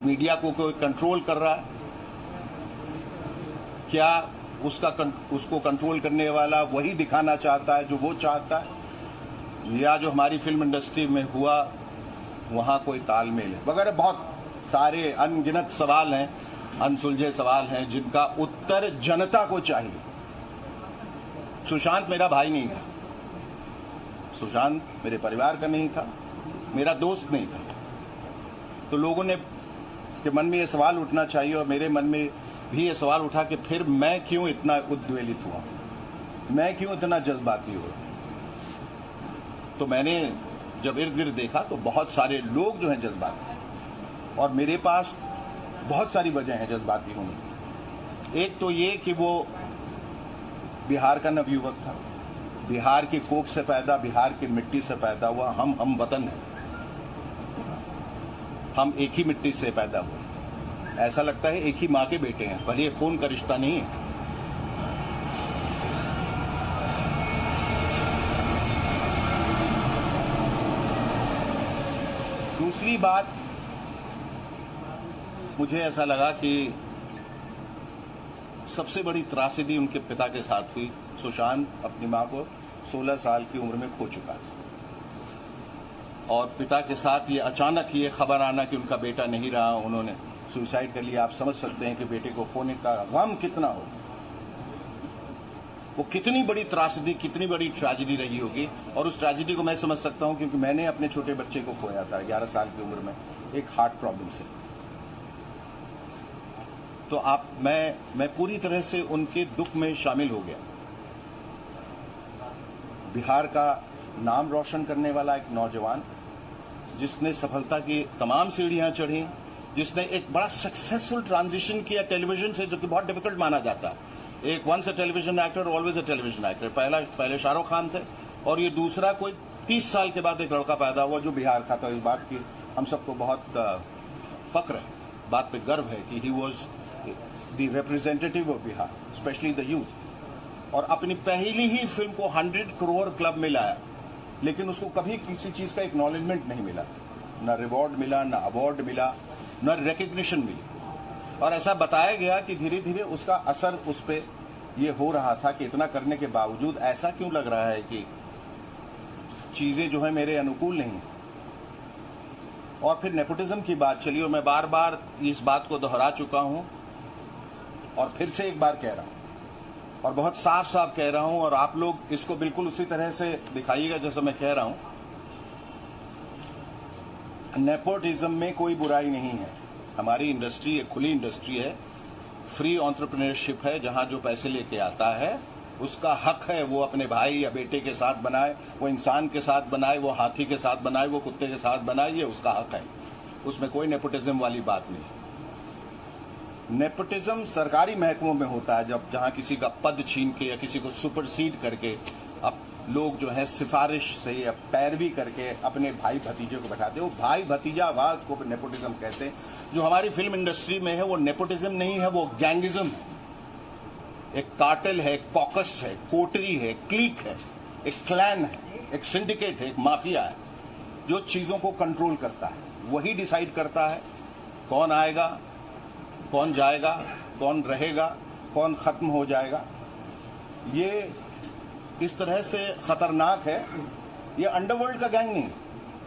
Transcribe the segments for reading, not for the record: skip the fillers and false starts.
Media को कोई control कर रहा है क्या? उसको कंट्रोल करने वाला वही दिखाना चाहता है जो वो चाहता है, या जो हमारी फिल्म इंडस्ट्री में हुआ वहां कोई तालमेल है वगैरह। बहुत सारे अनगिनत सवाल हैं, अनसुलझे सवाल हैं जिनका उत्तर जनता को चाहिए। सुशांत मेरा भाई नहीं था, सुशांत मेरे परिवार का नहीं था, मेरा दोस्त नहीं था। तो लोगों ने के मन में ये सवाल उठना चाहिए और मेरे मन में भी ये सवाल उठा कि फिर मैं क्यों इतना उद्वेलित हुआ, मैं क्यों इतना जज्बाती हुआ। तो मैंने जब इर्द गिर्द देखा तो बहुत सारे लोग जो हैं जज्बाती, और मेरे पास बहुत सारी वजह है जज्बाती होने की। एक तो ये कि वो बिहार का नवयुवक था, बिहार की कोख से पैदा, बिहार की मिट्टी से पैदा हुआ। हम वतन हैं, हम एक ही मिट्टी से पैदा हुए। ऐसा लगता है एक ही माँ के बेटे हैं, पर ये खून का रिश्ता नहीं है। दूसरी बात, मुझे ऐसा लगा कि सबसे बड़ी त्रासदी उनके पिता के साथ हुई। सुशांत अपनी माँ को 16 साल की उम्र में खो चुका था, और पिता के साथ ये अचानक ये खबर आना कि उनका बेटा नहीं रहा, उन्होंने सुसाइड कर लिया। आप समझ सकते हैं कि बेटे को खोने का गम कितना हो, वो कितनी बड़ी त्रासदी, कितनी बड़ी ट्रेजेडी रही होगी। और उस ट्रेजेडी को मैं समझ सकता हूं क्योंकि मैंने अपने छोटे बच्चे को खोया था 11 साल की उम्र में, एक हार्ट प्रॉब्लम से। तो मैं पूरी तरह से उनके दुख में शामिल हो गया। बिहार का नाम रोशन करने वाला एक नौजवान, जिसने सफलता की तमाम सीढ़ियां चढ़ी, जिसने एक बड़ा सक्सेसफुल ट्रांजिशन किया टेलीविजन से, जो कि बहुत डिफिकल्ट माना जाता है। एक once a television actor always a television actor. पहले शाहरुख खान थे, और ये दूसरा कोई 30 साल के बाद एक लड़का पैदा हुआ जो बिहार का था। इस बात की हम सबको बहुत फक्र है, बात पे गर्व है कि he was the representative of Bihar, specially the youth. और अपनी पहली ही फिल्म को 100 करोड़ क्लब में लाया, लेकिन उसको कभी किसी चीज का एक्नॉलेजमेंट नहीं मिला, न रिवॉर्ड मिला, न अवार्ड मिला, न रिकग्निशन मिली। और ऐसा बताया गया कि धीरे धीरे उसका असर उस पर यह हो रहा था कि इतना करने के बावजूद ऐसा क्यों लग रहा है कि चीजें जो है मेरे अनुकूल नहीं है। और फिर नेपोटिज्म की बात चली, और मैं बार बार इस बात को दोहरा चुका हूं और फिर से एक बार कह रहा हूं, और बहुत साफ साफ कह रहा हूं, और आप लोग इसको बिल्कुल उसी तरह से दिखाइएगा जैसा मैं कह रहा हूं। नेपोटिज्म में कोई बुराई नहीं है। हमारी इंडस्ट्री एक खुली इंडस्ट्री है, फ्री एंटरप्रेन्योरशिप है, जहां जो पैसे लेके आता है उसका हक है वो अपने भाई या बेटे के साथ बनाए, वो इंसान के साथ बनाए, वो हाथी के साथ बनाए, वो कुत्ते के साथ बनाए, ये उसका हक है। उसमें कोई नेपोटिज्म वाली बात नहीं। नेपोटिज्म सरकारी महकमों में होता है, जहां किसी का पद छीन के या किसी को सुपरसीड करके अब लोग जो है सिफारिश से या पैरवी करके अपने भाई भतीजे को बैठाते हैं। वो भाई भतीजावाद को नेपोटिज्म कहते हैं। जो हमारी फिल्म इंडस्ट्री में है वो नेपोटिज्म नहीं है, वो गैंगिज्म है। एक कार्टेल है, कॉकस है, कोटरी है, क्लीक है, एक क्लैन है, एक सिंडिकेट है, एक माफिया है, जो चीजों को कंट्रोल करता है। वही डिसाइड करता है कौन आएगा, कौन जाएगा, कौन रहेगा, कौन खत्म हो जाएगा। ये इस तरह से खतरनाक है। ये अंडरवर्ल्ड का गैंग नहीं,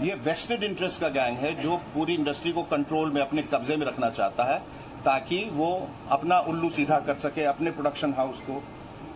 ये वेस्टेड इंटरेस्ट का गैंग है, जो पूरी इंडस्ट्री को कंट्रोल में, अपने कब्जे में रखना चाहता है, ताकि वो अपना उल्लू सीधा कर सके, अपने प्रोडक्शन हाउस को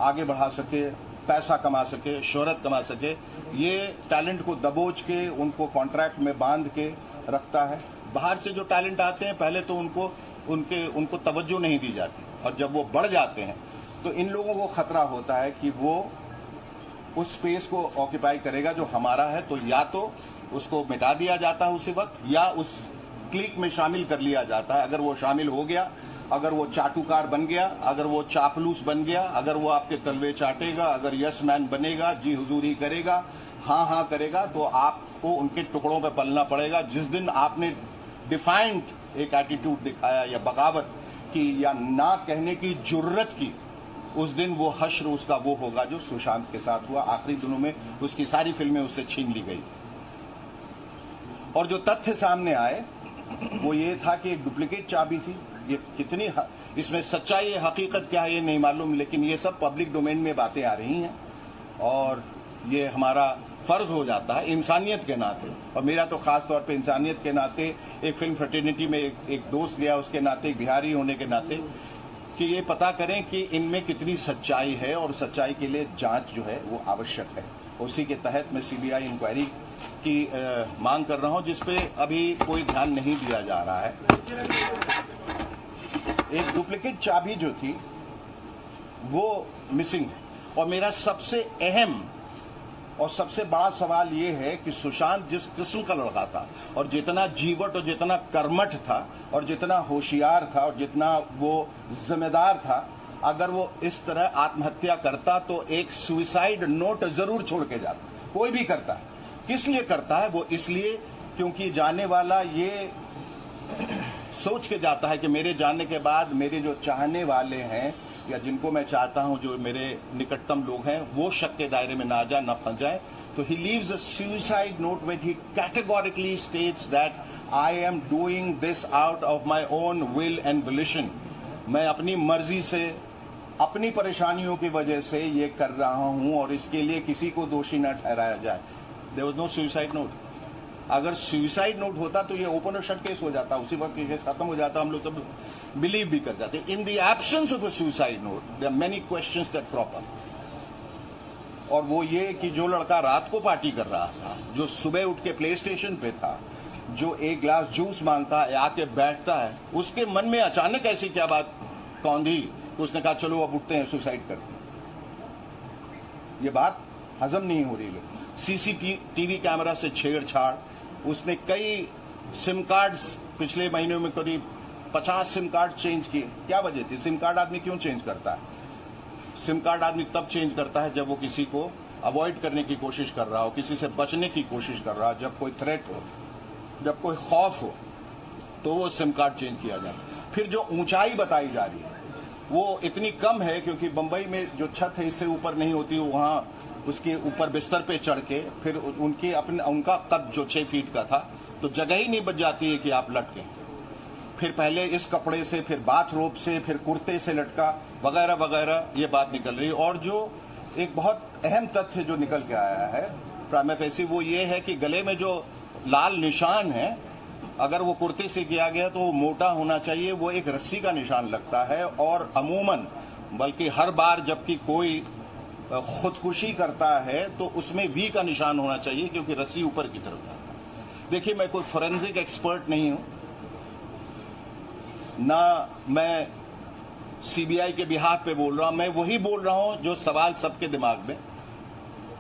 आगे बढ़ा सके, पैसा कमा सके, शोहरत कमा सके। ये टैलेंट को दबोच के उनको कॉन्ट्रैक्ट में बांध के रखता है। बाहर से जो टैलेंट आते हैं पहले तो उनको तवज्जो नहीं दी जाती, और जब वो बढ़ जाते हैं तो इन लोगों को खतरा होता है कि वो उस स्पेस को ऑक्यूपाई करेगा जो हमारा है। तो या तो उसको मिटा दिया जाता है उसी वक्त, या उस क्लिक में शामिल कर लिया जाता है। अगर वो शामिल हो गया, अगर वो चाटुकार बन गया, अगर वो चापलूस बन गया, अगर वो आपके तलवे चाटेगा, अगर यस मैन बनेगा, जी हुजूरी करेगा, हाँ हाँ करेगा, तो आपको उनके टुकड़ों पे पलना पड़ेगा। जिस दिन आपने डिफाइंड एक एटीट्यूड दिखाया या बगावत की या ना कहने की जुर्रत की, उस दिन वो हश्र उसका वो होगा जो सुशांत के साथ हुआ। आखिरी दिनों में उसकी सारी फिल्में उससे छीन ली गई। और जो तथ्य सामने आए वो ये था कि एक डुप्लीकेट चाबी थी। ये कितनी इसमें सच्चाई हकीकत क्या है ये नहीं मालूम, लेकिन ये सब पब्लिक डोमेन में बातें आ रही हैं और ये हमारा फर्ज हो जाता है इंसानियत के नाते, और मेरा तो खास तौर पे इंसानियत के नाते, एक फिल्म फ्रेटर्निटी में एक दोस्त गया उसके नाते, एक बिहारी होने के नाते, कि ये पता करें कि इनमें कितनी सच्चाई है और सच्चाई के लिए जांच जो है वो आवश्यक है। उसी के तहत मैं सीबीआई इंक्वायरी की मांग कर रहा हूं, जिसपे अभी कोई ध्यान नहीं दिया जा रहा है। एक डुप्लीकेट चाबी जो थी वो मिसिंग है, और मेरा सबसे अहम और सबसे बड़ा सवाल ये है कि सुशांत जिस किस्म का लड़का था और जितना जीवट और जितना कर्मठ था और जितना होशियार था और जितना वो जिम्मेदार था, अगर वो इस तरह आत्महत्या करता तो एक सुसाइड नोट जरूर छोड़ के जाता। कोई भी करता है, किस लिए करता है? वो इसलिए क्योंकि जाने वाला ये सोच के जाता है कि मेरे जाने के बाद मेरे जो चाहने वाले हैं या जिनको मैं चाहता हूं, जो मेरे निकटतम लोग हैं, वो शक के दायरे में ना आ जाए, ना फंस जाए। तो he leaves a suicide note when he categorically states that I am doing this out of my own will and volition. मैं अपनी मर्जी से, अपनी परेशानियों की वजह से ये कर रहा हूं और इसके लिए किसी को दोषी न ठहराया जाए। There was no suicide note. अगर सुसाइड नोट होता तो ये ओपन और शट केस हो जाता, उसी वक्त केस खत्म हो जाता, हम लोग सब बिलीव भी कर जाते। In the absence of a suicide note there are many questions that crop up, और वो ये कि जो लड़का रात को पार्टी कर रहा था, जो सुबह उठ के प्ले स्टेशन पे था, जो एक ग्लास जूस मांगता है, आके बैठता है, उसके मन में अचानक ऐसी क्या बात कौंधी, उसने कहा चलो अब उठते हैं, सुसाइड करते हैं। ये बात हजम नहीं हो रही है। सीसीटीवी कैमरा से छेड़छाड़, उसने कई सिम कार्ड्स पिछले महीनों में करीब 50 सिम कार्ड चेंज किए। क्या वजह थी? सिम कार्ड आदमी क्यों चेंज करता है? सिम कार्ड आदमी तब चेंज करता है जब वो किसी को अवॉइड करने की कोशिश कर रहा हो, किसी से बचने की कोशिश कर रहा हो, जब कोई थ्रेट हो, जब कोई खौफ हो, तो वो सिम कार्ड चेंज किया जाए। फिर जो ऊंचाई बताई जा रही है वो इतनी कम है, क्योंकि बंबई में जो छत है इससे ऊपर नहीं होती, वहाँ उसके ऊपर बिस्तर पे चढ़ के फिर उनका कद जो 6 फीट का था, तो जगह ही नहीं बच जाती है कि आप लटकें। फिर पहले इस कपड़े से, फिर बाथरोब से, फिर कुर्ते से लटका, वगैरह वगैरह, ये बात निकल रही है। और जो एक बहुत अहम तथ्य जो निकल के आया है प्राइमा फेसी, वो ये है कि गले में जो लाल निशान है, अगर वो कुर्ते से किया गया तो वो मोटा होना चाहिए, वो एक रस्सी का निशान लगता है। और अमूमन, बल्कि हर बार जबकि कोई खुदकुशी करता है तो उसमें वी का निशान होना चाहिए, क्योंकि रस्सी ऊपर की तरफ जाता है। देखिए, मैं कोई फोरेंसिक एक्सपर्ट नहीं हूं, ना मैं सीबीआई के बिहाफ पे बोल रहा हूं, मैं वही बोल रहा हूं जो सवाल सबके दिमाग में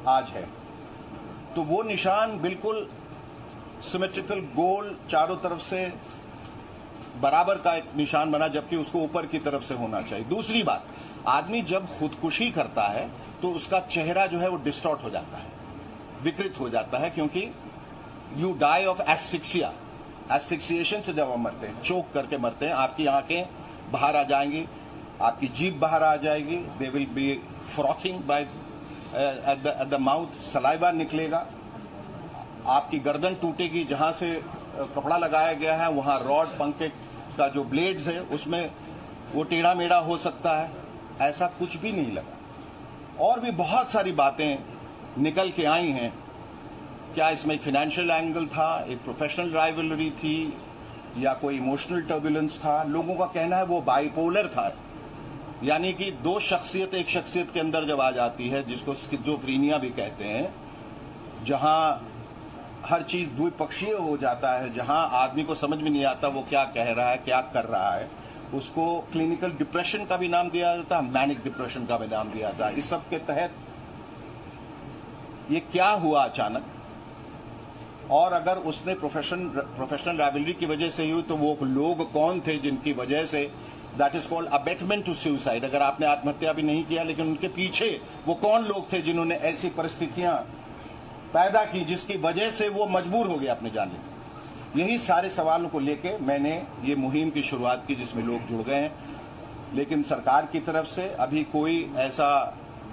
आज है। तो वो निशान बिल्कुल सिमेट्रिकल, गोल, चारों तरफ से बराबर का एक निशान बना, जबकि उसको ऊपर की तरफ से होना चाहिए। दूसरी बात, आदमी जब खुदकुशी करता है तो उसका चेहरा जो है वो डिस्टॉर्ट हो जाता है, विकृत हो जाता है, क्योंकि यू डाई ऑफ एस्फिक्सिया। एस्फिक्सिएशन से जब हम मरते हैं, चोक करके मरते हैं, आपकी आंखें बाहर आ जाएंगी, आपकी जीभ बाहर आ जाएगी, they will be frothing by at the mouth, saliva निकलेगा, आपकी गर्दन टूटेगी, जहां से कपड़ा लगाया गया है वहां रॉड, पंखे का जो ब्लेड्स है उसमें वो टेढ़ा मेढ़ा हो सकता है। ऐसा कुछ भी नहीं लगा। और भी बहुत सारी बातें निकल के आई हैं। क्या इसमें एक फाइनेंशियल एंगल था, एक प्रोफेशनल राइवलरी थी, या कोई इमोशनल टर्बुलेंस था? लोगों का कहना है वो बाइपोलर था, यानी कि दो शख्सियत एक शख्सियत के अंदर जब आ जाती है, जिसको स्किज़ोफ्रेनिया भी कहते हैं, जहां हर चीज द्विपक्षीय हो जाता है, जहां आदमी को समझ में नहीं आता वो क्या कह रहा है, क्या कर रहा है, उसको क्लिनिकल डिप्रेशन का भी नाम दिया जाता है, मैनिक डिप्रेशन का भी नाम दिया जाता है। इस सब के तहत ये क्या हुआ अचानक, और अगर उसने प्रोफेशनल राइवलरी की वजह से हुई तो वो लोग कौन थे जिनकी वजह से, that is called abetment to suicide. अगर आपने आत्महत्या भी नहीं किया, लेकिन उनके पीछे वो कौन लोग थे जिन्होंने ऐसी परिस्थितियां पैदा की जिसकी वजह से वो मजबूर हो गया अपने जाने में। यही सारे सवालों को लेके मैंने ये मुहिम की शुरुआत की, जिसमें लोग जुड़ गए हैं। लेकिन सरकार की तरफ से अभी कोई ऐसा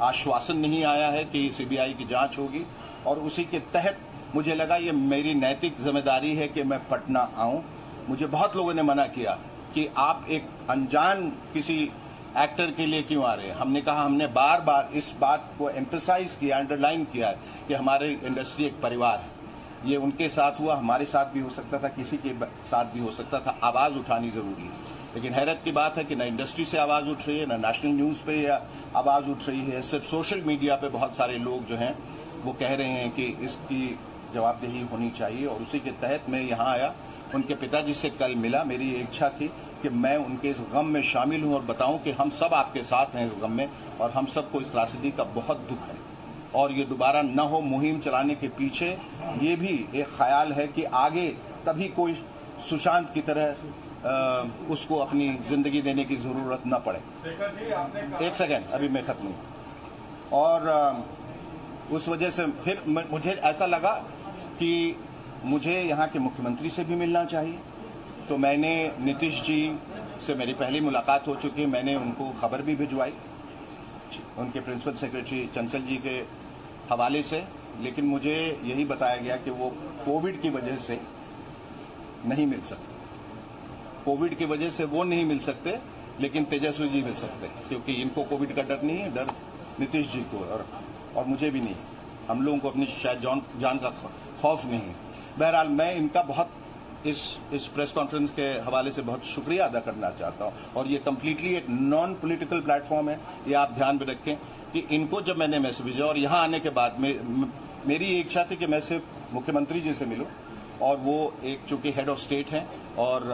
आश्वासन नहीं आया है कि सीबीआई की जांच होगी, और उसी के तहत मुझे लगा ये मेरी नैतिक जिम्मेदारी है कि मैं पटना आऊं मुझे बहुत लोगों ने मना किया कि आप एक अनजान किसी एक्टर के लिए क्यों आ रहे हैं। हमने कहा, हमने बार बार इस बात को एम्फसाइज किया, अंडरलाइन किया है कि हमारी इंडस्ट्री एक परिवार है। ये उनके साथ हुआ, हमारे साथ भी हो सकता था, किसी के साथ भी हो सकता था। आवाज़ उठानी ज़रूरी है, लेकिन हैरत की बात है कि न इंडस्ट्री से आवाज़ उठ रही है, न नेशनल न्यूज़ पे आवाज़ उठ रही है। सिर्फ सोशल मीडिया पे बहुत सारे लोग जो हैं वो कह रहे हैं कि इसकी जवाबदेही होनी चाहिए, और उसी के तहत मैं यहाँ आया। उनके पिताजी से कल मिला। मेरी इच्छा थी कि मैं उनके इस गम में शामिल हूँ और बताऊँ कि हम सब आपके साथ हैं इस गम में, और हम सबको इस त्रासदी का बहुत दुख है और ये दोबारा न हो। मुहिम चलाने के पीछे ये भी एक ख्याल है कि आगे कभी कोई सुशांत की तरह उसको अपनी ज़िंदगी देने की ज़रूरत न पड़े। एक सेकेंड, अभी मैं ख़त्म हूँ। और उस वजह से फिर मुझे ऐसा लगा कि मुझे यहाँ के मुख्यमंत्री से भी मिलना चाहिए। तो मैंने नीतीश जी से, मेरी पहली मुलाकात हो चुकी है, मैंने उनको खबर भी भिजवाई उनके प्रिंसिपल सेक्रेटरी चंचल जी के हवाले से, लेकिन मुझे यही बताया गया कि वो कोविड की वजह से नहीं मिल सकते। कोविड की वजह से वो नहीं मिल सकते, लेकिन तेजस्वी जी मिल सकते, क्योंकि इनको कोविड का डर नहीं है। डर नीतीश जी को और मुझे भी नहीं। हम लोगों को अपनी शायद जान का खौफ नहीं है। बहरहाल मैं इनका बहुत इस प्रेस कॉन्फ्रेंस के हवाले से बहुत शुक्रिया अदा करना चाहता हूँ। और ये कम्प्लीटली एक नॉन पॉलिटिकल प्लेटफॉर्म है, ये आप ध्यान में रखें कि इनको जब मैंने मैसेज भेजा और यहाँ आने के बाद मेरी इच्छा थी कि मैं सिर्फ मुख्यमंत्री जी से मिलूँ, और वो एक चूँकि हेड ऑफ स्टेट हैं, और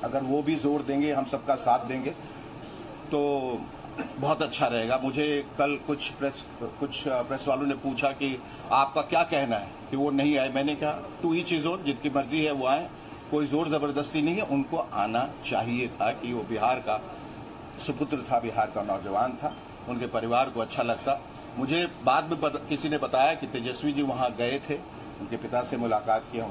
अगर वो भी जोर देंगे, हम सबका साथ देंगे, तो बहुत अच्छा रहेगा। मुझे कल कुछ प्रेस वालों ने पूछा कि आपका क्या कहना है कि वो नहीं आए। मैंने कहा, टू ईच इज ओन, जिनकी मर्जी है वो आए, कोई जोर ज़बरदस्ती नहीं है। उनको आना चाहिए था कि वो बिहार का सुपुत्र था, बिहार का नौजवान था, उनके परिवार को अच्छा लगता। मुझे बाद में किसी ने बताया कि तेजस्वी जी वहाँ गए थे, उनके पिता से मुलाकात की,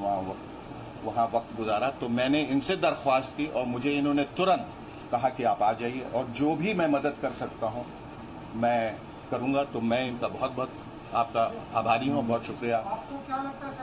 वहाँ वक्त गुजारा। तो मैंने इनसे दरख्वास्त की और मुझे इन्होंने तुरंत कहा कि आप आ जाइए, और जो भी मैं मदद कर सकता हूँ मैं करूँगा। तो मैं इनका बहुत बहुत आपका आभारी हूँ, बहुत शुक्रिया। आपको क्या लगता है